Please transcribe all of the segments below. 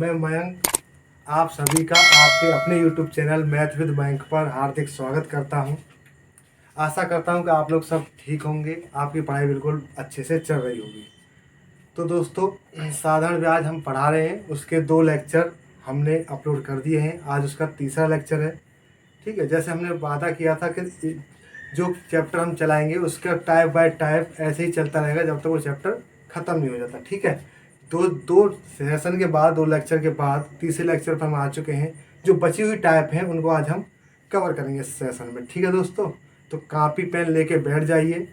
मैं मयंक आप सभी का आपके अपने YouTube channel math with Mayank पर हार्दिक स्वागत करता हूं। आशा करता हूं कि आप लोग सब ठीक होंगे, आपकी पढ़ाई बिल्कुल अच्छे से चल रही होगी। तो दोस्तों, साधारण ब्याज हम पढ़ा रहे हैं, उसके 2 लेक्चर हमने अपलोड कर दिए हैं। आज उसका तीसरा लेक्चर है। ठीक है, जैसे हमने वादा किया था कि जो चैप्टर हम चलाएंगे उसका टाइप बाय टाइप ऐसे ही चलता रहेगा जब तक वो चैप्टर ख़त्म नहीं हो जाता। ठीक है, दो दो सेशन के बाद, 2 लेक्चर के बाद तीसरे लेक्चर पर हम आ चुके हैं। जो बची हुई टाइप हैं उनको आज हम कवर करेंगे इस सेशन में। ठीक है दोस्तों, तो कापी पेन लेके बैठ जाइए।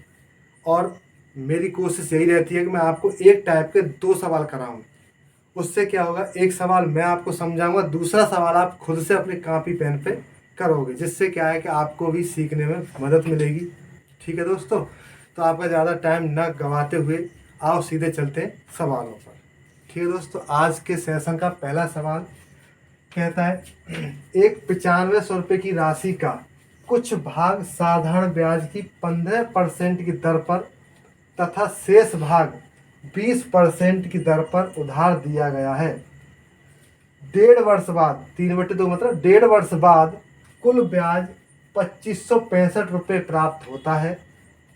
और मेरी कोशिश यही रहती है कि मैं आपको एक टाइप के 2 सवाल कराऊं। उससे क्या होगा, एक सवाल मैं आपको समझाऊंगा, दूसरा सवाल आप खुद से अपने कापी पेन पे करोगे, जिससे क्या है कि आपको भी सीखने में मदद मिलेगी। ठीक है दोस्तों, तो आपका ज़्यादा टाइम न गंवाते हुए आओ सीधे चलते हैं सवालों पर। ठीक है दोस्तों, आज के सेशन का पहला सवाल कहता है, एक 9500 रुपये की राशि का कुछ भाग साधारण ब्याज की 15% की दर पर तथा शेष भाग 20% की दर पर उधार दिया गया है। 1.5 वर्ष बाद, 3/2 मतलब 1.5 वर्ष बाद कुल ब्याज 2565 रुपये प्राप्त होता है।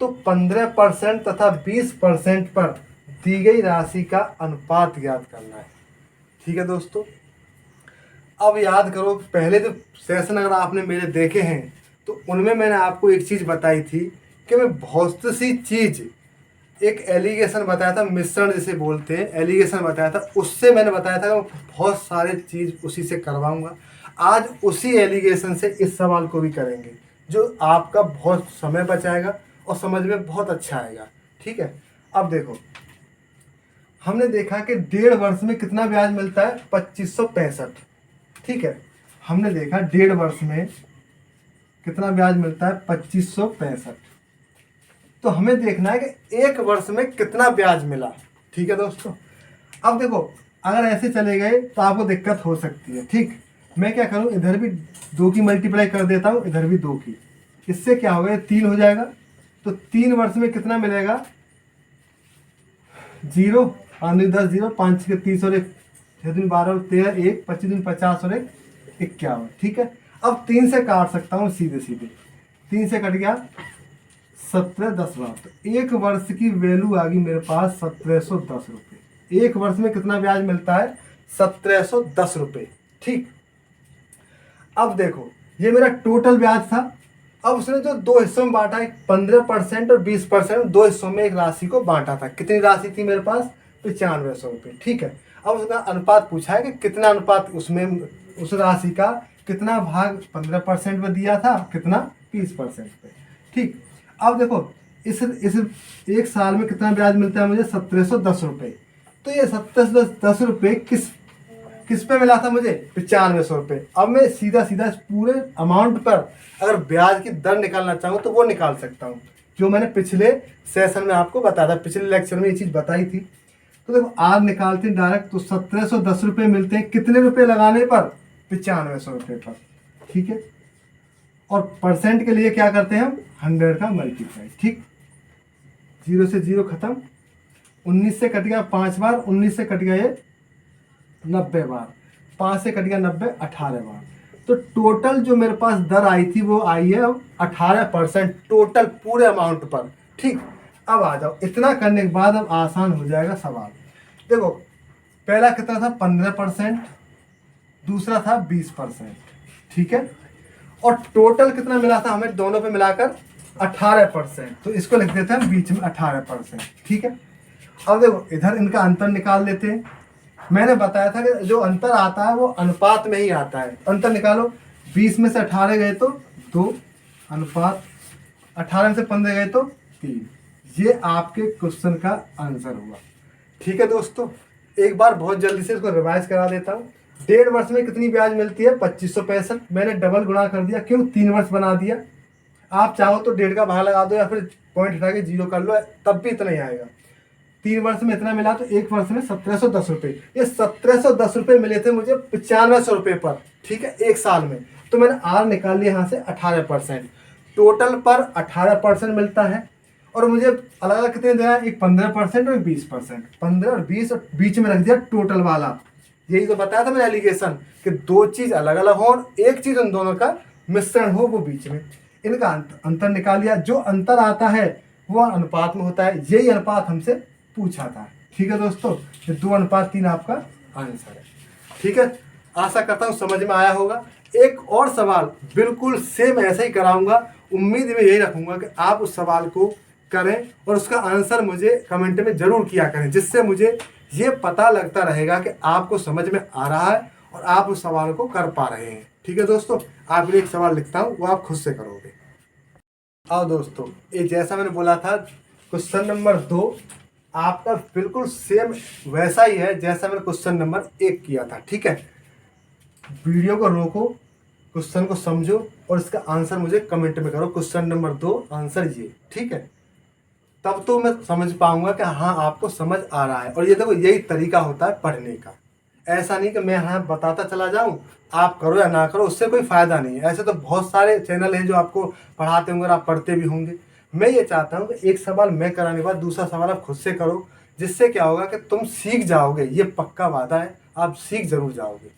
तो 15% तथा 20% पर दी गई राशि का अनुपात ज्ञात करना है। ठीक है दोस्तों, अब याद करो, पहले जो सेशन अगर आपने मेरे देखे हैं तो उनमें मैंने आपको एक चीज़ बताई थी कि मैं बहुत सी चीज़, एक एलिगेशन बताया था, मिश्रण जिसे बोलते हैं, एलिगेशन बताया था। उससे मैंने बताया था कि बहुत सारे चीज़ उसी से करवाऊंगा। आज उसी एलिगेशन से इस सवाल को भी करेंगे, जो आपका बहुत समय बचाएगा और समझ में बहुत अच्छा आएगा। ठीक है, अब देखो, हमने देखा कि 1.5 वर्ष में कितना ब्याज मिलता है, 2565। ठीक है, हमने देखा 1.5 वर्ष में कितना ब्याज मिलता है, 2565। तो हमें देखना है कि 1 वर्ष में कितना ब्याज मिला। ठीक है दोस्तों, अब देखो, अगर ऐसे चले गए तो आपको दिक्कत हो सकती है। ठीक, मैं क्या करूं, इधर भी 2 की मल्टीप्लाई कर देता हूं, इधर भी 2 की। इससे क्या होगा, 3 हो जाएगा। तो 3 वर्ष में कितना मिलेगा, 0, 5 10 0, 5 के 30 और 1 6 दिन 12 और 13, 1 25 दिन 50 और 1 51। ठीक है, अब 3 से काट सकता हूँ सीधे सीधे, 3 से कट गया 17 10 बार। तो 1 वर्ष की वैल्यू आ गई मेरे पास 1710 रुपये। 1 वर्ष में कितना ब्याज मिलता है, 1710 रुपये। ठीक, अब देखो, ये मेरा टोटल ब्याज था। अब उसने जो 2 हिस्सों में बांटा है, 15% और 20%, 2 हिस्सों में एक राशि को बांटा था। कितनी राशि थी मेरे पास, 9500 रुपये। ठीक है, अब उसका अनुपात पूछा है कि कितना अनुपात उसमें, उस राशि का कितना भाग 15% में दिया था, कितना 20% पे। ठीक, अब देखो, इस एक साल में कितना ब्याज मिलता है मुझे, 1710 रुपये। तो ये 1710 रुपये किस पे मिला था मुझे, 9500 रुपये। अब मैं सीधा सीधा इस पूरे अमाउंट पर अगर ब्याज की दर निकालना चाहूँ तो वो निकाल सकता हूँ, जो मैंने पिछले सेशन में आपको बताया था, पिछले लेक्चर में ये चीज़ बताई थी। तो देखो, आज निकालते हैं डायरेक्ट, तो 1710 रुपये मिलते हैं कितने रुपये लगाने पर, 9500 रुपये पर। ठीक है, और परसेंट के लिए क्या करते हैं हम, 100 का मल्टीप्लाई। ठीक, 0 से 0 खत्म, 19 से कट गया 5 बार, 19 से कट गया ये 90 बार, 5 से कट गया 90, 18 बार। तो टोटल जो मेरे पास दर आई थी वो आई है अब 18% टोटल पूरे अमाउंट पर। ठीक, अब आ जाओ, इतना करने के बाद अब आसान हो जाएगा सवाल। देखो, पहला कितना था, 15%, दूसरा था 20%। ठीक है, और टोटल कितना मिला था हमें दोनों पे मिलाकर, 18%। तो इसको लिख देते हैं बीच में 18%। ठीक है, अब देखो, इधर इनका अंतर निकाल लेते हैं। मैंने बताया था कि जो अंतर आता है वो अनुपात में ही आता है। अंतर निकालो, 20 में से 18 गए तो 2, अनुपात 18 में से 15 गए तो 3। ये आपके क्वेश्चन का आंसर हुआ। ठीक है दोस्तों, एक बार बहुत जल्दी से इसको रिवाइज करा देता हूँ। 1.5 वर्ष में कितनी ब्याज मिलती है, 2565। मैंने डबल गुणा कर दिया, क्यों, 3 वर्ष बना दिया। आप चाहो तो 1.5 का भाग लगा दो या फिर पॉइंट हटा के 0 कर लो, तब भी इतना ही आएगा। 3 वर्ष में इतना मिला, तो 1 वर्ष में 1710 रुपये। ये 1710 रुपये मिले थे मुझे 9500 रुपये पर। ठीक है, 1 साल में। तो मैंने आर निकाल लिया यहाँ से 18%। टोटल पर 18% मिलता है, और मुझे अलग अलग कितने देना है, एक 15% और एक 20%। 15 और 20 और बीच में रख दिया टोटल वाला, यही तो बताया था मैंने एलिगेशन कि दो चीज अलग अलग हो और एक चीज उन दोनों का मिश्रण हो, वो बीच में इनका अंतर निकाल लिया। जो अंतर आता है वो अनुपात में होता है, यही अनुपात हमसे पूछा था। ठीक है दोस्तों, ये 2:3 आपका आंसर है। ठीक है, आशा करता हूँ समझ में आया होगा। एक और सवाल बिल्कुल सेम ऐसे ही कराऊंगा, उम्मीद में यही रखूंगा कि आप उस सवाल को करें और उसका आंसर मुझे कमेंट में जरूर किया करें, जिससे मुझे ये पता लगता रहेगा कि आपको समझ में आ रहा है और आप उस सवाल को कर पा रहे हैं। ठीक है दोस्तों, आप लिए एक सवाल लिखता हूँ, वो आप खुद से करोगे। आओ दोस्तों, ये जैसा मैंने बोला था क्वेश्चन नंबर 2 आपका बिल्कुल सेम वैसा ही है जैसा मैंने क्वेश्चन नंबर 1 किया था। ठीक है, वीडियो को रोको, क्वेश्चन को समझो और इसका आंसर मुझे कमेंट में करो। क्वेश्चन नंबर 2 आंसर ये। ठीक है, तब तो मैं समझ पाऊंगा कि हाँ आपको समझ आ रहा है। और ये देखो, यही तरीका होता है पढ़ने का। ऐसा नहीं कि मैं हाँ बताता चला जाऊं, आप करो या ना करो, उससे कोई फायदा नहीं है। ऐसे तो बहुत सारे चैनल हैं जो आपको पढ़ाते होंगे और आप पढ़ते भी होंगे। मैं ये चाहता हूँ कि एक सवाल मैं कराने के बाद दूसरा सवाल आप खुद से करो, जिससे क्या होगा कि तुम सीख जाओगे। ये पक्का वादा है, आप सीख जरूर जाओगे,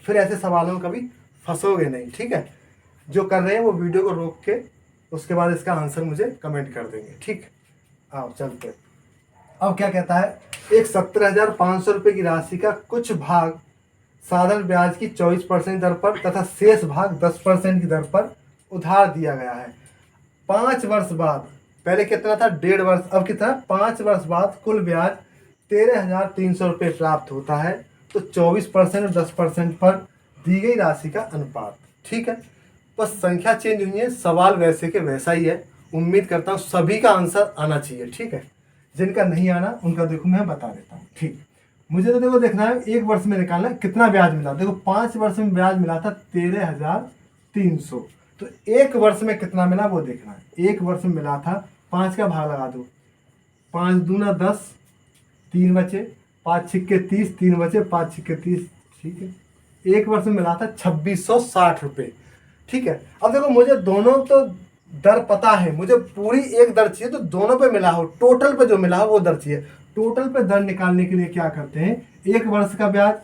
फिर ऐसे सवालों में कभी फंसोगे नहीं। ठीक है, जो कर रहे हैं वो वीडियो को रोक के उसके बाद इसका आंसर मुझे कमेंट कर देंगे। ठीक, आओ चलते। अब क्या कहता है, एक 17,500 रुपये की राशि का कुछ भाग साधारण ब्याज की 24% दर पर तथा शेष भाग 10% की दर पर उधार दिया गया है। 5 वर्ष बाद, पहले कितना था 1.5 वर्ष, अब कितना 5 वर्ष बाद कुल ब्याज 13,300 रुपये प्राप्त होता है। तो 24% और 10% पर दी गई राशि का अनुपात। ठीक है, बस संख्या चेंज हुई है, सवाल वैसे के वैसा ही है। उम्मीद करता हूँ सभी का आंसर आना चाहिए। ठीक है, जिनका नहीं आना उनका देखो मैं बता देता हूँ। ठीक, मुझे तो देखो देखना है एक वर्ष में निकालना है कितना ब्याज मिला। देखो 5 वर्ष में ब्याज मिला था 13,300, तो एक वर्ष में कितना मिला वो देखना है। एक वर्ष में मिला था, 5 का भाग लगा दो, 5 दूना 10, 3 बचे, 5 छिक्के 30, 3 बचे, 5 छिक्के 30। ठीक है, एक वर्ष में मिला था 2,660 रुपये। ठीक है, अब देखो मुझे दोनों तो दर पता है, मुझे पूरी एक दर चाहिए, तो दोनों पे मिला हो, टोटल पे जो मिला हो वो दर चाहिए। टोटल पे दर निकालने के लिए क्या करते हैं, एक वर्ष का ब्याज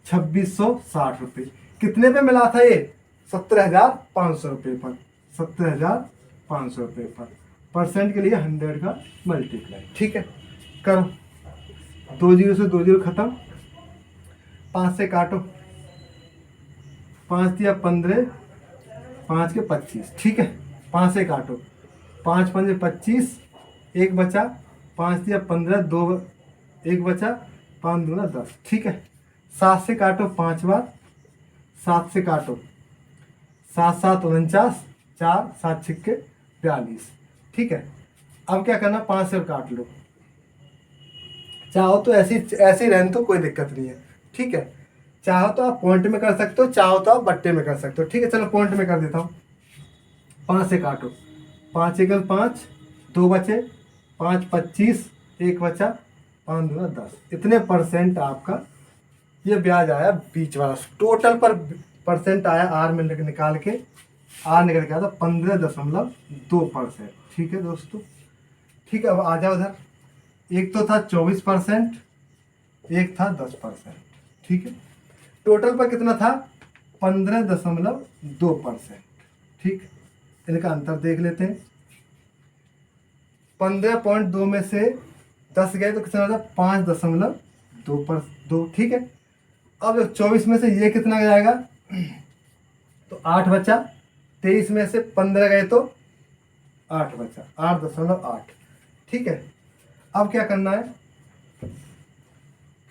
2,660 रुपये, कितने पे मिला था ये 17,500 रुपये पर, 17,500 रुपये पर, परसेंट के लिए 100 का मल्टीप्लाई। ठीक है, करो, 2 जीरो से 2 जीरो खत्म, 5 से काटो, 5 दिया 15, 5 के 25। ठीक है, 5 से काटो, 5 पंजे 25, एक बचा, 5 दिया 15, 2 एक बचा, 5 दूना 10। ठीक है, 7 से काटो 5 बार, 7 से काटो, 7 7 49, 4 7 छिक्के 42। ठीक है, अब क्या करना, 5 से काट लो, चाहो तो ऐसी ऐसे ही रहने तो कोई दिक्कत नहीं है। ठीक है, चाहो तो आप पॉइंट में कर सकते हो, चाहो तो आप बट्टे में कर सकते हो। ठीक है, चलो पॉइंट में कर देता हूँ। 5 से काटो, 5 एकल 5, 2 बचे, 5 25, एक बचा, 5 दूना 10। इतने परसेंट आपका ये ब्याज आया बीच वाला। टोटल पर परसेंट आया आर में निकाल के, आर निकल के आया था 15.2%। ठीक है दोस्तों, ठीक है, अब आ जाओ उधर। एक तो था 24%, एक था 10%। ठीक है, टोटल पर कितना था 15.2%। ठीक, इनका अंतर देख लेते हैं। 15.2 में से 10 गए तो कितना होता है 5.2%। ठीक है, अब जब 24 में से ये कितना जाएगा तो 8 बचा, 23 में से 15 गए तो 8 बचा, 8.8। ठीक है, अब क्या करना है,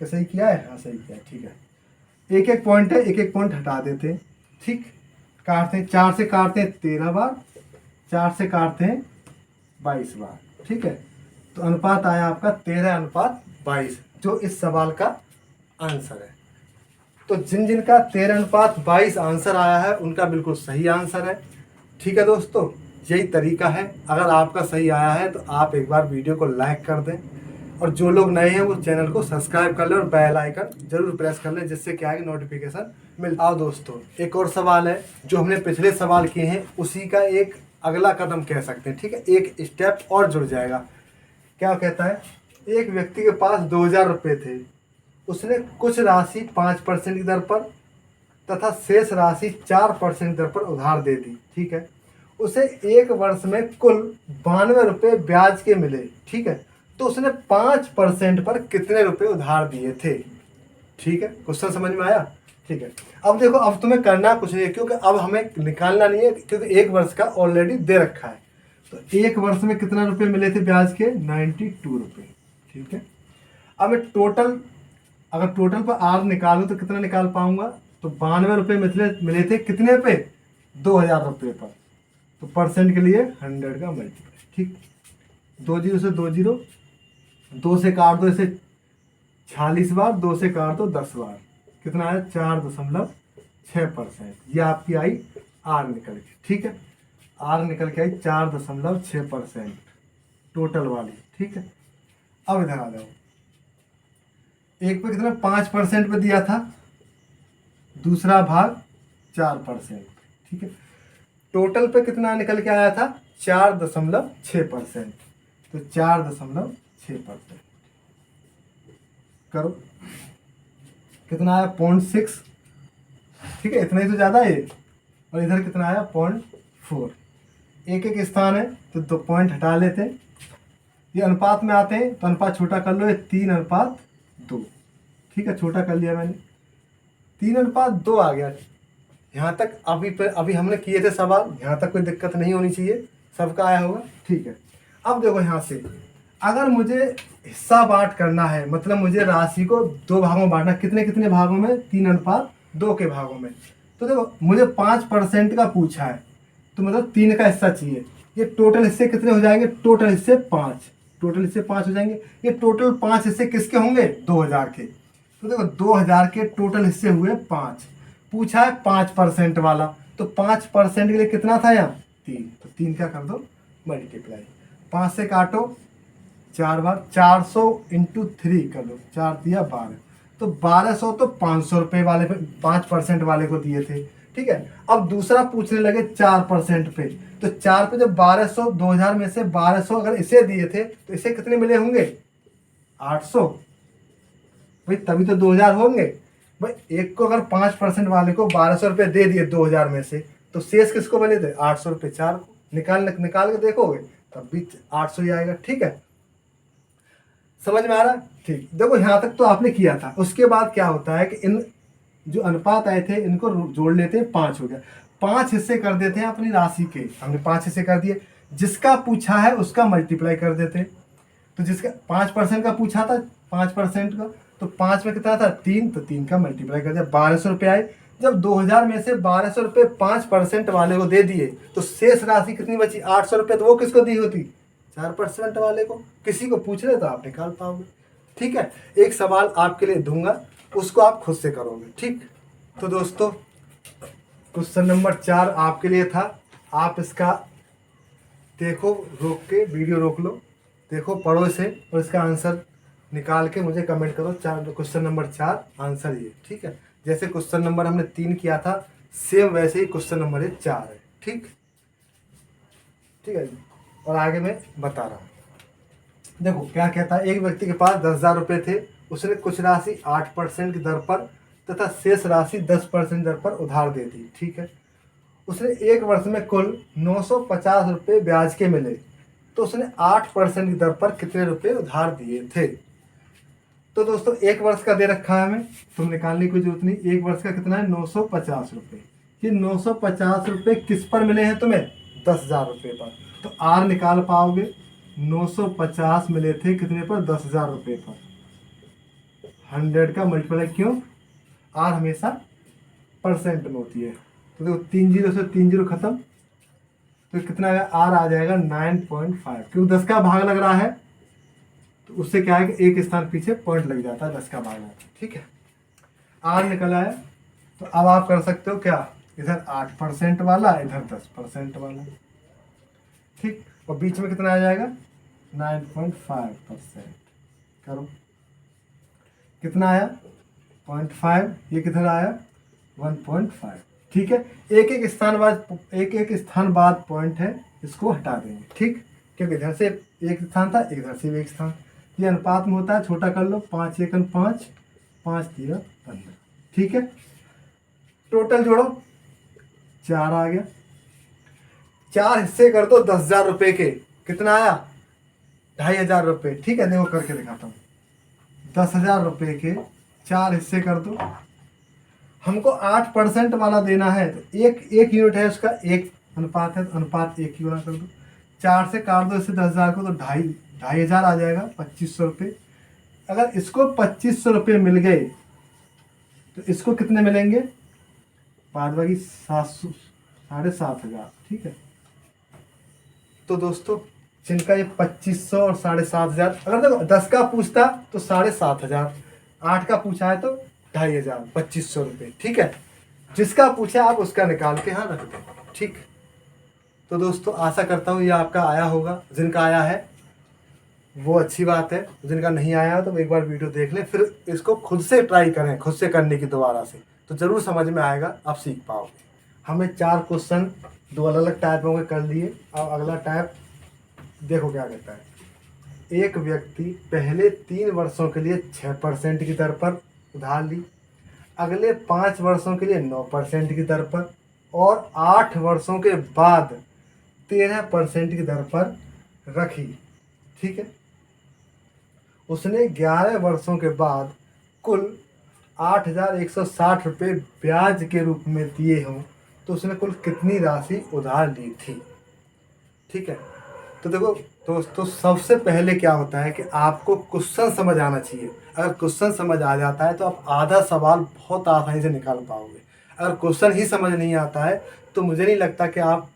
क्या सही किया है, हाँ सही किया है। ठीक है, एक एक पॉइंट है, एक एक पॉइंट हटा देते हैं। ठीक, काटते हैं, 4 से काटते हैं 13 बार, 4 से काटते हैं 22 बार। ठीक है, तो अनुपात आया आपका 13:22, जो इस सवाल का आंसर है। तो जिन जिन का 13:22 आंसर आया है उनका बिल्कुल सही आंसर है। ठीक है दोस्तों, यही तरीका है। अगर आपका सही आया है तो आप एक बार वीडियो को लाइक कर दें, और जो लोग नए हैं वो चैनल को सब्सक्राइब कर लें और बेल आइकन जरूर प्रेस कर लें, जिससे क्या है कि नोटिफिकेशन मिल। आओ दोस्तों, एक और सवाल है जो हमने पिछले सवाल किए हैं उसी का एक अगला कदम कह सकते हैं। ठीक है, एक स्टेप और जुड़ जाएगा। क्या कहता है, एक व्यक्ति के पास 2,000 रुपये थे उसने कुछ राशि 5% की दर पर तथा शेष राशि 4% दर पर उधार दे दी। ठीक है, उसे 1 वर्ष में कुल 92 रुपये ब्याज के मिले। ठीक है, तो उसने 5% पर कितने रुपए उधार दिए थे। ठीक है, क्वेश्चन समझ में आया। ठीक है, अब देखो, अब तुम्हें करना कुछ नहीं है, क्योंकि अब हमें निकालना नहीं है, क्योंकि 1 वर्ष का ऑलरेडी दे रखा है। तो 1 वर्ष में कितना रुपए मिले थे ब्याज के, 92 रुपये। ठीक है, अब मैं टोटल, अगर टोटल पर आर निकालूं तो कितना निकाल पाऊंगा, तो 92 रुपये मिले थे कितने पे, 2000 रुपये पर। तो परसेंट के लिए 100 का मल्टीप्लाई। ठीक, 2 जीरो से 2 जीरो, 2 से काट दो इसे 46 बार, 2 से काट दो 10 बार, कितना आया 4.6%। ये आपकी आई आर निकल के। ठीक है, आर निकल के आई 4.6% टोटल वाली। ठीक है, अब इधर आ जाओ, एक पे कितना 5% पे दिया था, दूसरा भाग 4%। ठीक है, टोटल पे कितना निकल के आया था, 4.6%। तो 4.6% करो, कितना आया 0.6। ठीक है, इतना ही तो ज़्यादा है। और इधर कितना आया 0.4। एक एक स्थान है तो 2 पॉइंट हटा लेते हैं। ये अनुपात में आते हैं तो अनुपात छोटा कर लो, ये 3:2। ठीक है, छोटा कर लिया मैंने, 3:2 आ गया। यहाँ तक अभी हमने किए थे सवाल, यहाँ तक कोई दिक्कत नहीं होनी चाहिए, सबका आया होगा। ठीक है, अब देखो यहाँ से अगर मुझे हिस्सा बांट करना है, मतलब मुझे राशि को 2 भागों में बांटना, कितने कितने भागों में, 3:2 के भागों में। तो देखो मुझे 5% का पूछा है, तो मतलब 3 का हिस्सा चाहिए। ये टोटल हिस्से कितने हो जाएंगे, टोटल हिस्से 5, टोटल हिस्से 5 हो जाएंगे। ये टोटल 5 हिस्से किसके होंगे, 2000 के। तो देखो 2000 के टोटल हिस्से हुए 5, पूछा है 5% वाला, तो 5% के लिए कितना था यहाँ 3, तो 3 का कर दो मल्टीप्लाई, 5 से काटो 4 बार, 400 इंटू 3 कर लो, 4 दिया 12, तो 1200 तो 500 रुपये वाले पे 5% वाले को दिए थे। ठीक है, अब दूसरा पूछने लगे 4% पे, तो 4 पे जब 1200, 2000 में से 1200 अगर इसे दिए थे तो इसे कितने मिले होंगे, 800 भाई, तभी तो 2000 होंगे भाई। एक को अगर 5% वाले को 1200 रुपये दे दिए 2000 में से, तो शेष किसको मिले थे, 800 रुपये। 4 को निकाल के देखोगे तब भी 800 ही आएगा। ठीक है, समझ में आ रहा है। ठीक, देखो यहाँ तक तो आपने किया था। उसके बाद क्या होता है कि इन जो अनुपात आए थे इनको जोड़ लेते हैं, 5 हो गया, 5 हिस्से कर देते हैं अपनी राशि के। हमने 5 हिस्से कर दिए, जिसका पूछा है उसका मल्टीप्लाई कर देते हैं। तो जिसका 5% का पूछा था, 5% का, तो 5 में कितना था 3, तो 3 का मल्टीप्लाई कर दिया, 1200 रुपये आए। जब 2000 में से 1200 रुपये 5% वाले को दे दिए तो शेष राशि कितनी बची, 800 रुपये। तो वो किसको दी होती, 4% वाले को। किसी को पूछ रहे तो आप निकाल पाओगे। ठीक है, एक सवाल आपके लिए दूंगा, उसको आप खुद से करोगे। ठीक, तो दोस्तों क्वेश्चन नंबर 4 आपके लिए था। आप इसका देखो, रोक के वीडियो रोक लो, देखो, पढ़ो इसे, और इसका आंसर निकाल के मुझे कमेंट करो। क्वेश्चन नंबर 4 आंसर ये। ठीक है, जैसे क्वेश्चन नंबर हमने 3 किया था, सेम वैसे ही क्वेश्चन नंबर 4 है। ठीक, ठीक है, और आगे मैं बता रहा हूँ। देखो क्या कहता है, एक व्यक्ति के पास 10,000 रुपये थे, उसने कुछ राशि 8% की दर पर तथा शेष राशि 10% दर पर उधार दे दी। ठीक है, उसने 1 वर्ष में कुल 950 रुपये ब्याज के मिले, तो उसने 8% की दर पर कितने रुपए उधार दिए थे। तो दोस्तों 1 वर्ष का दे रखा है हमें, तुम निकालने की जरूरत नहीं। 1 वर्ष का कितना है, 950 रुपये। ये 950 रुपये किस पर मिले हैं तुम्हें, 10,000 रुपये पर। तो आर निकाल पाओगे, 950 मिले थे कितने पर, 10,000 रुपये पर। 100 का मल्टीप्लाई, क्यों, आर हमेशा परसेंट में होती है। तो देखो 3 जीरो से 3 जीरो खत्म, तो कितना आएगा, आर आ जाएगा 9.5, क्योंकि 10 का भाग लग रहा है, तो उससे क्या है कि एक स्थान पीछे पॉइंट लग जाता है, 10 का भाग आता है। ठीक है, आर निकल आया। तो अब आप कर सकते हो क्या, इधर 8% वाला, इधर 10% वाला। ठीक, और बीच में कितना आ जाएगा, 9.5%। करो, कितना आया 0.5, ये किधर आया 1.5। ठीक है, एक एक स्थान बाद पॉइंट है, इसको हटा देंगे। ठीक, क्योंकि इधर से एक स्थान था, इधर से भी एक स्थान। ये अनुपात में होता है, छोटा कर लो, 5 एकम 5, 5 3 15, ठीक है। टोटल जोड़ो, 4 आ गया। 4 हिस्से कर दो 10,000 रुपये के, कितना आया? 2,500 रुपये, ठीक है। देखो करके दिखाता हूँ। 10,000 रुपये के 4 हिस्से कर दो। हमको 8% वाला देना है, तो एक यूनिट है उसका, 1 अनुपात है, तो अनुपात 1 की गुणा कर दो। 4 से काट दो इससे 10,000 को, तो 2,500 आ जाएगा, 2,500 रुपये। अगर इसको 2,500 रुपये मिल गए तो इसको कितने मिलेंगे? बाद बाकी 700 7,500, ठीक है। तो दोस्तों जिनका ये 2,500 और 7,500, अगर देखो 10 का पूछता तो 7,500, 8 का पूछा है तो 2,500, 2,500 रुपये, ठीक है। जिसका पूछा आप उसका निकाल के यहाँ रख दें, ठीक। तो दोस्तों आशा करता हूँ ये आपका आया होगा। जिनका आया है वो अच्छी बात है, जिनका नहीं आया तो एक बार वीडियो देख लें, फिर इसको खुद से ट्राई करें, खुद से करने की दोबारा से, तो ज़रूर समझ में आएगा, आप सीख पाओगे। हमें 4 क्वेश्चन 2 अलग अलग टाइपों के कर लिए। अब अगला टाइप देखो क्या कहता है। एक व्यक्ति पहले 3 वर्षों के लिए 6% की दर पर उधार ली, अगले 5 वर्षों के लिए 9% की दर पर, और 8 वर्षों के बाद 13% की दर पर रखी, ठीक है। उसने 11 वर्षों के बाद कुल 8,160 रुपये ब्याज के रूप में दिए हों, तो उसने कुल कितनी राशि उधार ली थी, ठीक है। तो देखो दोस्तों, सबसे पहले क्या होता है कि आपको क्वेश्चन समझ आना चाहिए। अगर क्वेश्चन समझ आ जाता है तो आप आधा सवाल बहुत आसानी से निकाल पाओगे। अगर क्वेश्चन ही समझ नहीं आता है तो मुझे नहीं लगता कि आप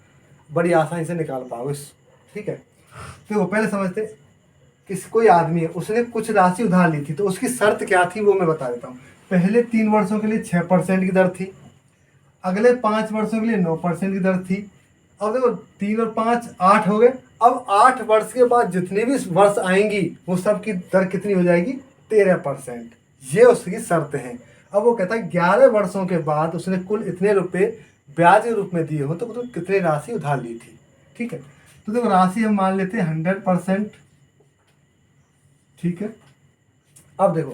बड़ी आसानी से निकाल पाओगे, ठीक है। तो पहले समझते, किसी कोई आदमी है, उसने कुछ राशि उधार ली थी, तो उसकी शर्त क्या थी वो मैं बता देता हूँ। पहले 3 वर्षों के लिए 6% की दर थी, अगले 5 वर्षों के लिए 9% की दर थी। अब देखो 3 और 5 8 हो गए। अब 8 वर्ष के बाद जितने भी वर्ष आएंगी वो सब की दर कितनी हो जाएगी? 13%। ये उसकी शर्त है। अब वो कहता है 11 वर्षों के बाद उसने कुल इतने रुपए ब्याज के रूप में दिए हो, तो कितनी राशि उधार ली थी, ठीक है। तो देखो राशि हम मान लेते हैं 100%, ठीक है। अब देखो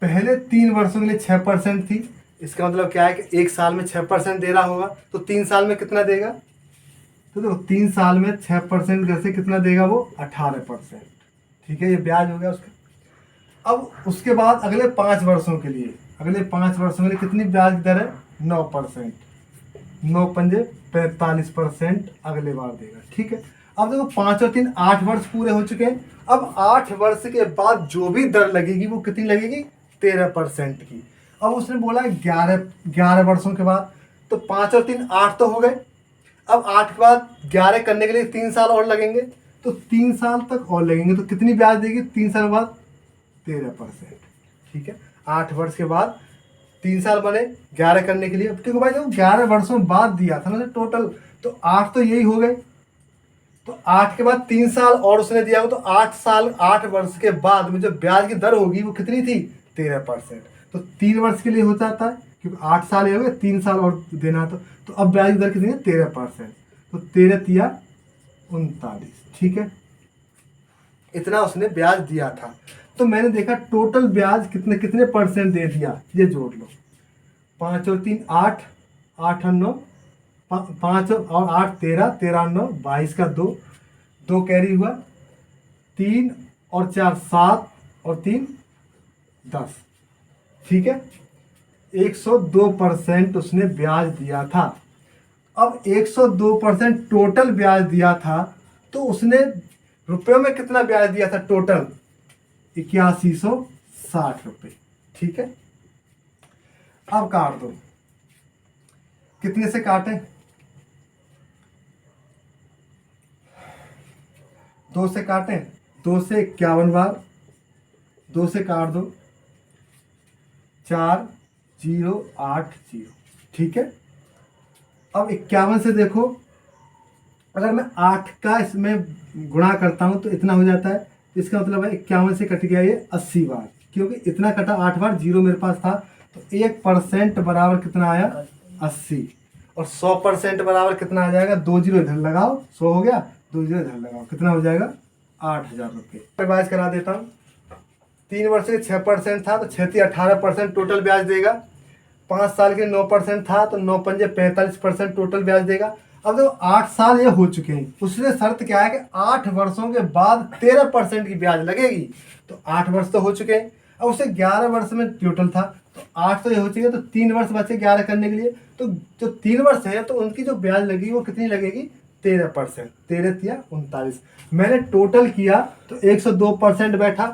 पहले 3 वर्षों के लिए 6% थी, इसका मतलब क्या है कि 1 साल में 6% दे रहा होगा, तो 3 साल में कितना देगा? तो देखो 3 साल में 6% कैसे कितना देगा वो? 18%, ठीक है। ये ब्याज हो गया उसका। अब उसके बाद अगले 5 वर्षों के लिए, कितनी ब्याज दर है? 9%। 9 पंजे 45% अगले बार देगा, ठीक है। अब देखो 5 और 3 8 वर्ष पूरे हो चुके हैं। अब 8 वर्ष के बाद जो भी दर लगेगी वो कितनी लगेगी? 13% की। अब उसने बोला 11 वर्षों के बाद, तो 5 और 3 8 तो हो गए। अब 8 के बाद 11 करने के लिए 3 साल और लगेंगे, तो 3 साल तक और लगेंगे, तो कितनी ब्याज देगी 3 साल बाद? 13%, ठीक है। 8 वर्ष के बाद 3 साल बने 11 करने के लिए। अब देखो भाई देखो 11 वर्षों बाद दिया था ना टोटल, तो 8 तो यही हो गए। तो 8 के बाद 3 साल और उसने दिया हो, तो 8 वर्ष के बाद में जो ब्याज की दर होगी वो कितनी थी? 13%। तो 3 वर्ष के लिए हो जाता है, क्योंकि 8 साल हो गए, 3 साल और देना। तो अब ब्याज की दर कितनी है? 13%। तो 13 तिया 39, ठीक है। इतना उसने ब्याज दिया था। तो मैंने देखा टोटल ब्याज कितने कितने परसेंट दे दिया, ये जोड़ लो। 5 और 3 8, 8 और 9 5 और 8 13, 13 और 9 22 का 2 कैरी हुआ, 3 और 4 7 और 3 10, ठीक है। 102% उसने ब्याज दिया था। अब 102% टोटल ब्याज दिया था, तो उसने रुपयों में कितना ब्याज दिया था टोटल? 8160 रुपये, ठीक है। अब काट दो, कितने से काटें? 2 से काटें, 2 से 51 बार, 2 से काट दो 4080, ठीक है। अब 51 से देखो, अगर मैं 8 का इसमें गुणा करता हूं तो इतना हो जाता है। इसका मतलब है 51 से कट गया ये 80 बार, क्योंकि इतना कटा 8 बार, 0 मेरे पास था। तो 1% बराबर कितना आया? 80। और 100% बराबर कितना आ जाएगा? 2 0 इधर लगाओ, 100 हो गया, 2 0 इधर लगाओ, कितना हो जाएगा? 8,000 रुपये। रिवाइज करा देता हूँ। 3 वर्ष के 6% था तो 6 18% टोटल ब्याज देगा। 5 साल के 9% था तो 9 पंजे 45% टोटल ब्याज देगा। अब देखो 8 साल ये हो चुके हैं, उसने शर्त क्या है कि 8 वर्षों के बाद 13% की ब्याज लगेगी। तो 8 वर्ष तो हो चुके हैं, अब उसे 11 वर्ष में टोटल था तो 8 तो ये हो चुके, तो 3 वर्ष बचे 11 करने के लिए। तो जो 3 वर्ष है तो उनकी जो ब्याज लगेगी वो कितनी लगेगी? 13%। 13 या 39। मैंने टोटल किया तो 102% बैठा।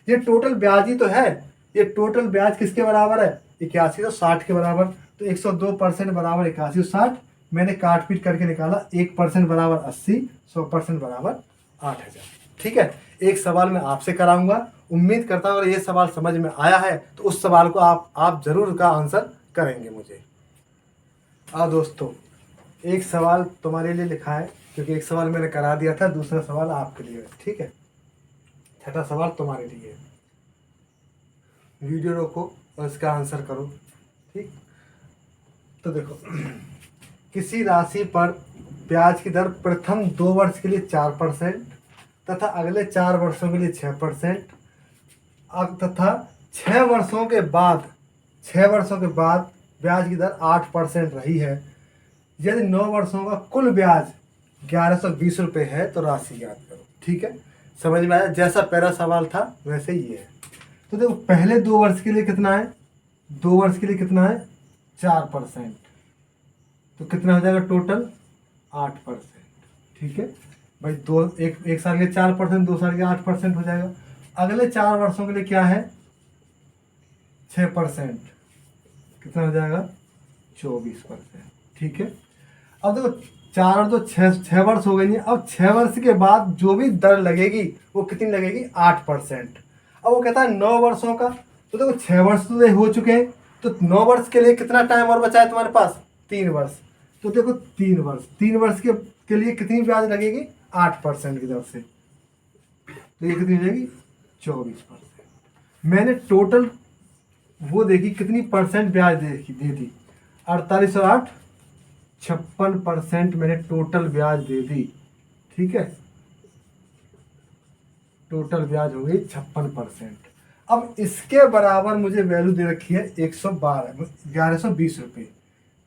ये टोटल ब्याज ही तो है, ये टोटल ब्याज किसके बराबर है? 8160 के बराबर। तो 102% बराबर 8160। मैंने काट पीट करके निकाला, 1% बराबर 80, 100% बराबर 8000। ठीक है, एक सवाल मैं आपसे कराऊंगा, उम्मीद करता हूँ अगर ये सवाल समझ में आया है तो उस सवाल को आप जरूर का आंसर करेंगे मुझे। दोस्तों, एक सवाल तुम्हारे लिए लिखा है, क्योंकि एक सवाल मैंने करा दिया था, दूसरा सवाल आपके लिए है। ठीक है, छठा सवाल तुम्हारे लिए है। वीडियो रोको और इसका आंसर करो। ठीक, तो देखो, किसी राशि पर ब्याज की दर प्रथम 2 वर्ष के लिए 4% तथा अगले 4 वर्षों के लिए 6%, अब तथा 6 वर्षों के बाद 6 वर्षों के बाद ब्याज की दर 8% रही है। यदि 9 वर्षों का कुल ब्याज 1120 रुपये है तो राशि ज्ञात करो। ठीक है, समझ में आया? जैसा पहला सवाल था वैसे ही है। तो देखो, पहले 2 वर्ष के लिए कितना है? 2 वर्ष के लिए कितना है? 4%। तो कितना हो जाएगा टोटल? 8%। ठीक है भाई, एक साल के 4%, 2 साल के 8% हो जाएगा। अगले 4 वर्षों के लिए क्या है? 6%। कितना हो जाएगा? 24%। ठीक है, अब देखो 4 और 2 6 वर्ष हो गई नहीं। अब 6 वर्ष के बाद जो भी दर लगेगी वो कितनी लगेगी? 8%। अब वो कहता है 9 वर्षों का, तो देखो 6 वर्ष तो हो चुके हैं, तो 9 वर्ष के लिए कितना टाइम और बचा है तुम्हारे पास? 3 वर्ष। तो देखो 3 वर्ष के लिए कितनी ब्याज लगेगी? 8% की दर से। तो ये कितनी हो जाएगी? 24%। मैंने टोटल वो देखी कितनी परसेंट ब्याज दे दी, 48 और 8 56% मैंने टोटल ब्याज दे दी। ठीक है, टोटल ब्याज हो गई 56%। अब इसके बराबर मुझे वैल्यू दे रखी है 1120 रुपये।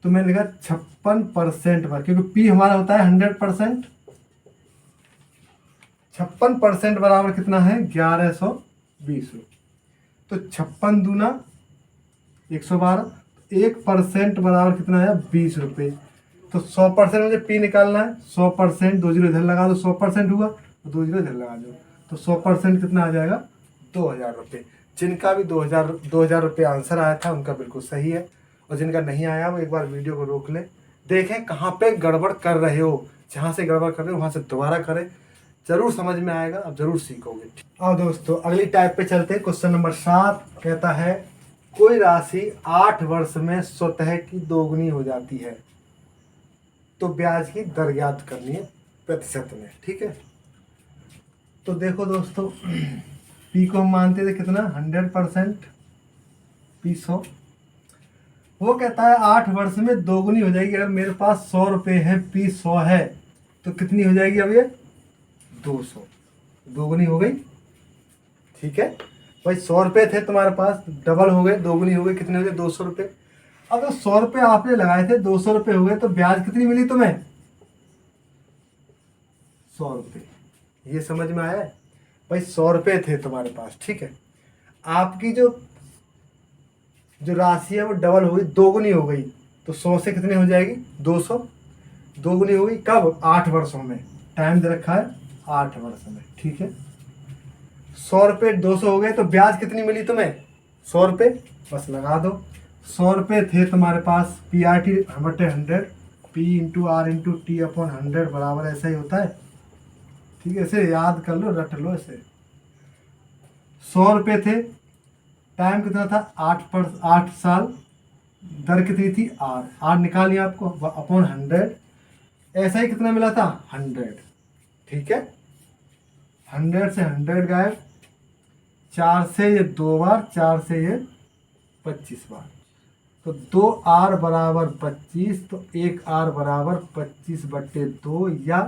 तो मैंने लिखा 56% पर, क्योंकि पी हमारा होता है 100%। 56% बराबर कितना है? 1120 रुपये। तो 56 दूना 112, 1% बराबर कितना है? 20 रुपये। तो 100% मुझे पी निकालना है। 100%, 2 जीरो इधर लगा दो, 100% हुआ तो 2 जीरो इधर लगा दो। तो 100% कितना आ जाएगा? 2000 रुपये। जिनका भी 2000 रुपये आंसर आया था उनका बिल्कुल सही है, और जिनका नहीं आया वो एक बार वीडियो को रोक ले, देखें कहाँ पे गड़बड़ कर रहे हो। जहाँ से गड़बड़ कर रहे हो वहाँ से दोबारा करें, जरूर समझ में आएगा, अब जरूर सीखोगे। और दोस्तों, अगली टाइप पे चलते हैं। क्वेश्चन नंबर 7 कहता है, कोई राशि 8 वर्ष में स्वतः की दोगुनी हो जाती है तो ब्याज की दर ज्ञात करनी है प्रतिशत में। ठीक है, तो देखो दोस्तों, पी को हम मानते थे कितना? 100%। पी 100, वो कहता है 8 वर्ष में दोगुनी हो जाएगी। अगर मेरे पास 100 रुपये है, पी 100 है, तो कितनी हो जाएगी? अब ये 200, दोगुनी हो गई। ठीक है भाई, 100 रुपये थे तुम्हारे पास, डबल हो गए, दोगुनी हो गई, कितने हो गए? 200 रुपये। अब तो 100 रुपये आपने लगाए थे, 200 रुपये हो गए, तो ब्याज कितनी मिली तुम्हें? 100 रुपये। ये समझ में आया है भाई? 100 रुपये थे तुम्हारे पास। ठीक है, आपकी जो राशि है वो डबल हो गई, दोगुनी हो गई। तो 100 से कितनी हो जाएगी? 200। दोगुनी हो गई कब? 8 वर्षों में। टाइम दे रखा है 8 वर्ष में। ठीक है, 100 रुपये 200 हो गए, तो ब्याज कितनी मिली तुम्हें? 100 रुपये। बस लगा दो, 100 रुपये थे तुम्हारे पास, पी आर टी बटे 100, P into R into T upon 100 बराबर ऐसा ही होता है। ठीक है, इसे याद कर लो, रट लो इसे। 100 रुपये थे, टाइम कितना था? 8 साल, दर कितनी थी? आर निकाल लिया आपको, अपॉन 100। ऐसा ही कितना मिला था? 100। ठीक है, 100 से 100 गायब, 4 से ये 2 बार, 4 से ये 25 बार, तो 2R बराबर 25, तो 1R बराबर 25/2 या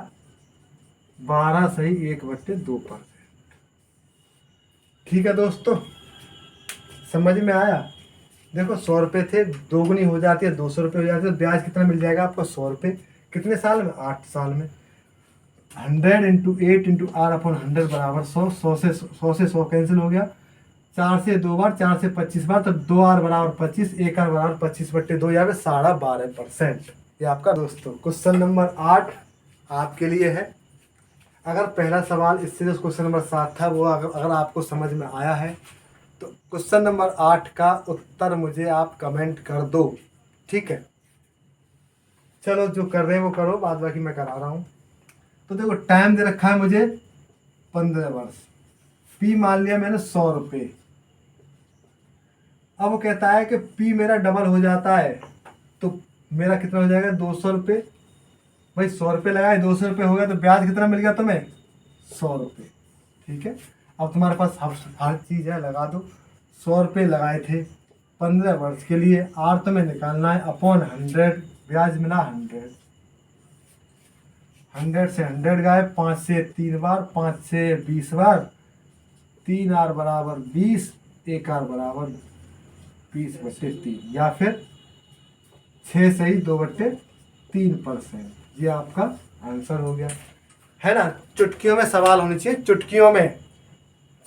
12 सही 1/2%। ठीक है दोस्तों, समझ में आया। देखो 100 रुपये थे, दोगुनी हो जाती है 200 रुपये हो जाती है, तो ब्याज कितना मिल जाएगा आपको 100 रुपये। कितने साल में? 8 साल में। 100 × 8 × R/100 बराबर 100। 100 से 100 कैंसिल हो गया, 4 से 2 बार, 4 से 25 बार, तो 2R बराबर 25, 1R बराबर 25/2, यहाँ पे 12.5%। ये आपका दोस्तों क्वेश्चन नंबर 8 आपके लिए है। अगर पहला सवाल इससे जो क्वेश्चन नंबर 7 था वो अगर आपको समझ में आया है तो क्वेश्चन नंबर 8 का उत्तर मुझे आप कमेंट कर दो, ठीक है। चलो जो कर रहे हैं वो करो, बाद बाकी मैं करा रहा हूँ। तो देखो टाइम दे रखा है मुझे 15 वर्ष, पी मान लिया मैंने 100 रुपये। अब वो कहता है कि पी मेरा डबल हो जाता है तो मेरा कितना हो जाएगा 200 रुपये। भाई 100 रुपये लगाए, 200 रुपये हो गया, तो ब्याज कितना मिल गया तुम्हें 100 रुपये, ठीक है। अब तुम्हारे पास हर चीज़ है, लगा दो। 100 रुपये लगाए थे 15 वर्ष के लिए, आर तुम्हें निकालना है अपॉन 100, ब्याज मिला 100। 100 से 100 गए, 5 से 3 बार, 5 से 20 बार, 3R बराबर 20, 1R बराबर 20/3, या फिर 6 से ही 2/3%। ये आपका आंसर हो गया, है ना। चुटकियों में सवाल होने चाहिए, चुटकियों में,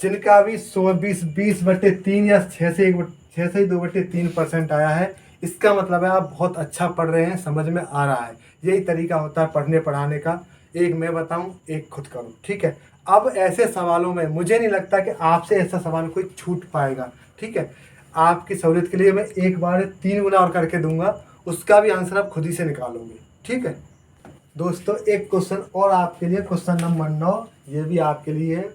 जिनका भी 20/3 या 6 से 2/3% आया है, इसका मतलब है आप बहुत अच्छा पढ़ रहे हैं, समझ में आ रहा है। यही तरीका होता है पढ़ने पढ़ाने का, एक मैं बताऊं एक खुद करो, ठीक है। अब ऐसे सवालों में मुझे नहीं लगता कि आपसे ऐसा सवाल कोई छूट पाएगा, ठीक है। आपकी सहूलियत के लिए मैं एक बार 3 गुना और करके दूंगा, उसका भी आंसर आप खुद ही से निकालोगे, ठीक है। दोस्तों एक क्वेश्चन और आपके लिए, क्वेश्चन नंबर 9, ये भी आपके लिए है,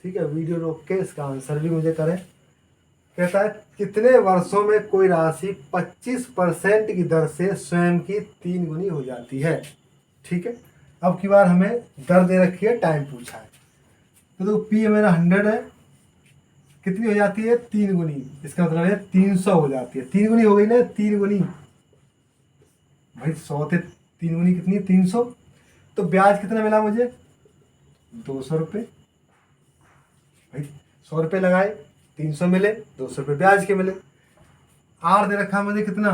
ठीक है। वीडियो रोक के इसका आंसर भी मुझे करें। कहता है कितने वर्षों में कोई राशि 25% की दर से स्वयं की 3 गुनी हो जाती है, ठीक है। अब की बार हमें दर दे रखी है, टाइम पूछा है, तो देखो पी मेरा 100 है, कितनी हो जाती है 3 गुनी, इसका मतलब है 300 हो जाती है। 3 गुनी हो गई ना, 3 गुनी, भाई 100 थे, 3 गुनी कितनी 300। तो ब्याज कितना मिला मुझे 200 रुपये। भाई 100 रुपये लगाए, 300 मिले, 200 रुपये ब्याज के मिले। आर दे रखा मुझे कितना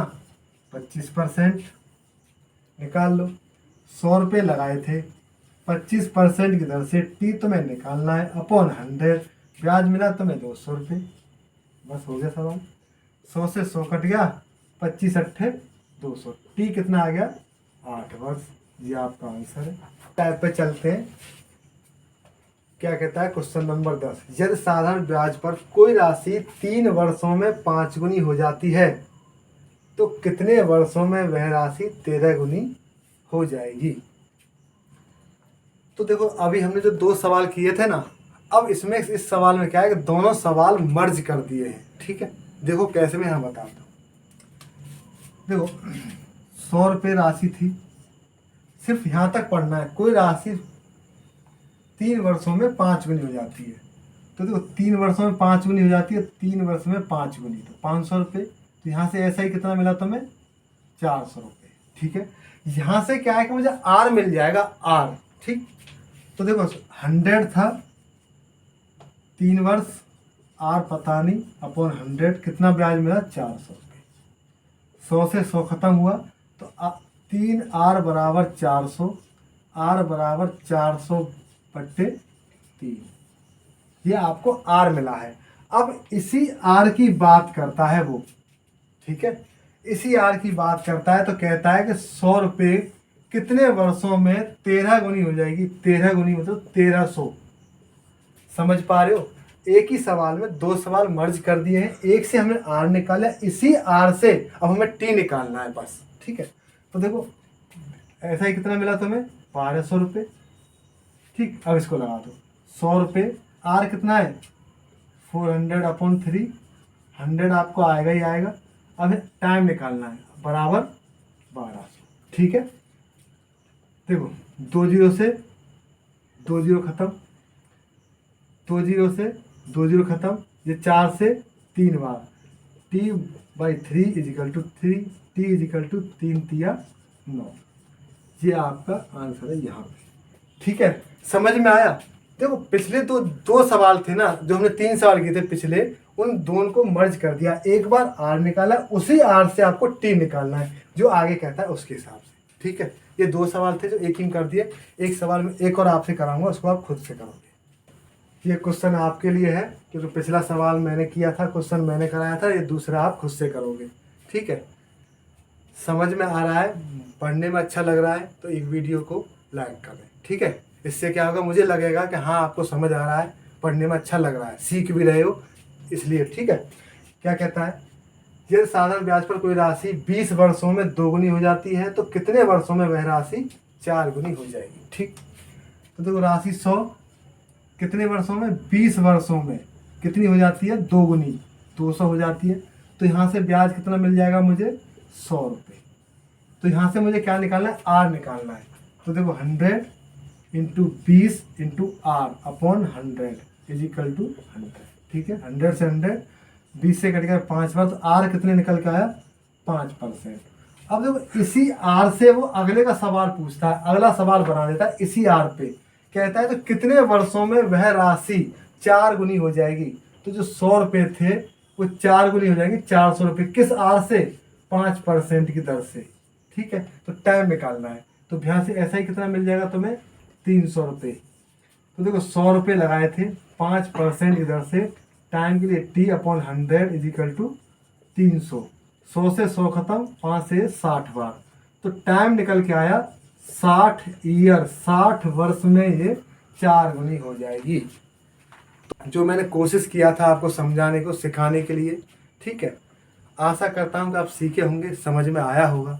25%, निकाल लो। 100 रुपये लगाए थे, 25% की दर से टी तुम्हें निकालना है अपॉन 100, ब्याज मिला तुम्हें 200 रुपये। बस हो गया सवाल। 100 से 100 कट गया, 25 अट्ठे 200, टी कितना आ गया 8 वर्ष। ये आपका आंसर है। टाइप पे चलते हैं, क्या कहता है क्वेश्चन नंबर 10, यदि साधारण ब्याज पर कोई राशि 3 वर्षों में 5 गुनी हो जाती है तो कितने वर्षों में वह राशि 13 गुनी हो जाएगी। तो देखो अभी हमने जो 2 सवाल किए थे ना, अब इसमें इस सवाल में क्या है कि दोनों सवाल मर्ज कर दिए हैं, ठीक है। देखो कैसे मैं यहाँ बताता हूँ। देखो 100 रुपये राशि थी, सिर्फ यहाँ तक पढ़ना है। कोई राशि 3 वर्षों में 5 गुनी हो जाती है, तो देखो 3 वर्षों में 5 गुनी हो जाती है, 3 वर्ष में 5 गुनी, तो 500 रुपये। तो यहाँ से ऐसा ही कितना मिला तुम्हें 400 रुपये, ठीक है। यहाँ से क्या है कि मुझे आर मिल जाएगा, आर, ठीक। तो देखो 100 था 3 वर्ष, आर पता नहीं, अपॉन 100 कितना ब्याज मिला 400 रुपये। 100 से 100 खत्म हुआ, तो 3R बराबर 400, आर बराबर 400/3, ये आपको आर मिला है। अब इसी आर की बात करता है वो, ठीक है, इसी आर की बात करता है। तो कहता है कि 100 रुपये कितने वर्षों में 13 गुनी हो जाएगी। 13 गुनी मतलब 1300। समझ पा रहे हो, एक ही सवाल में 2 सवाल मर्ज कर दिए हैं। एक से हमने आर निकाला, इसी आर से अब हमें टी निकालना है बस, ठीक है। तो देखो ऐसा ही कितना मिला तुम्हें 1200 रुपये, ठीक। अब इसको लगा दो 100 रुपये, आर कितना है 400/3, 100 आपको आएगा ही आएगा। अब टाइम निकालना है, बराबर 1200, ठीक है। देखो 2 जीरो से 2 जीरो खत्म, 2 जीरो से 2 जीरो खत्म, ये 4 से 3 बार, t/3 = 3, t = 3 तिया 9। ये आपका आंसर है यहाँ पे, ठीक है। समझ में आया। देखो पिछले तो दो सवाल थे ना, जो हमने 3 सवाल किए थे पिछले, उन दोनों को मर्ज कर दिया, एक बार आर निकाला, उसी आर से आपको टी निकालना है जो आगे कहता है उसके हिसाब से। ठीक है, ये 2 सवाल थे जो एक ही में कर दिए। एक सवाल में एक और आपसे कराऊंगा, उसको आप खुद से करोगे। ये क्वेश्चन आपके लिए है, क्योंकि पिछला सवाल मैंने किया था, क्वेश्चन मैंने कराया था, ये दूसरा आप खुद से करोगे। ठीक है, समझ में आ रहा है, पढ़ने में अच्छा लग रहा है तो एक वीडियो को लाइक करें। ठीक है, इससे क्या होगा, मुझे लगेगा कि हाँ आपको समझ आ रहा है, पढ़ने में अच्छा लग रहा है, सीख भी रहे हो इसलिए। ठीक है, क्या कहता है, यदि साधारण ब्याज पर कोई राशि 20 वर्षों में 2 गुनी हो जाती है तो कितने वर्षों में वह राशि 4 गुनी हो जाएगी। ठीक, तो देखो राशि 100 कितने वर्षों में, 20 वर्षों में कितनी हो जाती है, 2 गुनी, 200 हो जाती है। तो यहाँ से ब्याज कितना मिल जाएगा मुझे, 100 रुपये। तो यहाँ से मुझे क्या निकालना है, आर निकालना है। तो देखो 100 into 20 into R upon 100 is equal to 100। ठीक है, 100 से 100, 20 से कट गया 5 बार, तो आर कितने निकल के आया, 5%। अब देखो इसी आर से वो अगले का सवाल पूछता है, अगला सवाल बना देता है इसी आर पे, कहता है तो कितने वर्षों में वह राशि 4 गुनी हो जाएगी। तो जो 100 रुपये थे वो 4 गुनी हो जाएंगे 400 रुपये, किस आर से, 5% की दर से। ठीक है, तो टाइम निकालना है, तो यहाँ से ऐसा ही कितना मिल जाएगा तुम्हें, 300 रुपये। तो देखो 100 रुपये लगाए थे 5% की दर से, टाइम के लिए T upon 100 is equal to 300। 100 से 100 खत्म, 5 से 60 बार, तो टाइम निकल के आया 60 ईयर, 60 वर्ष में ये 4 गुनी हो जाएगी। जो मैंने कोशिश किया था आपको समझाने को, सिखाने के लिए। ठीक है, आशा करता हूँ कि आप सीखे होंगे, समझ में आया होगा।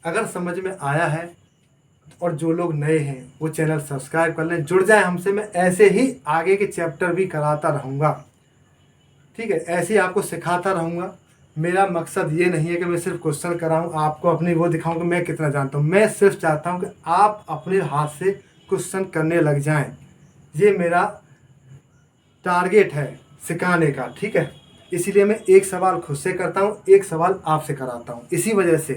अगर समझ में आया है और जो लोग नए हैं वो चैनल सब्सक्राइब कर लें, जुड़ जाए हमसे, मैं ऐसे ही आगे के चैप्टर भी कराता रहूँगा। ठीक है, ऐसे ही आपको सिखाता रहूँगा। मेरा मकसद ये नहीं है कि मैं सिर्फ क्वेश्चन कराऊँ, आपको अपनी वो दिखाऊँ कि मैं कितना जानता हूँ। मैं सिर्फ चाहता हूँ कि आप अपने हाथ से क्वेश्चन करने लग जाएं। ये मेरा टारगेट है सिखाने का। ठीक है, इसीलिए मैं एक सवाल खुद से करता हूँ, एक सवाल आपसे कराता हूँ, इसी वजह से।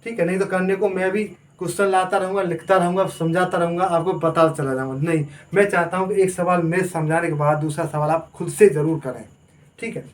ठीक है, नहीं तो करने को मैं भी क्वेश्चन लाता रहूँगा, लिखता रहूँगा, समझाता रहूँगा, आपको बताता चला जाऊँगा। नहीं, मैं चाहता हूँ कि एक सवाल मैं समझाने के बाद दूसरा सवाल आप खुद से ज़रूर करें। ठीक है।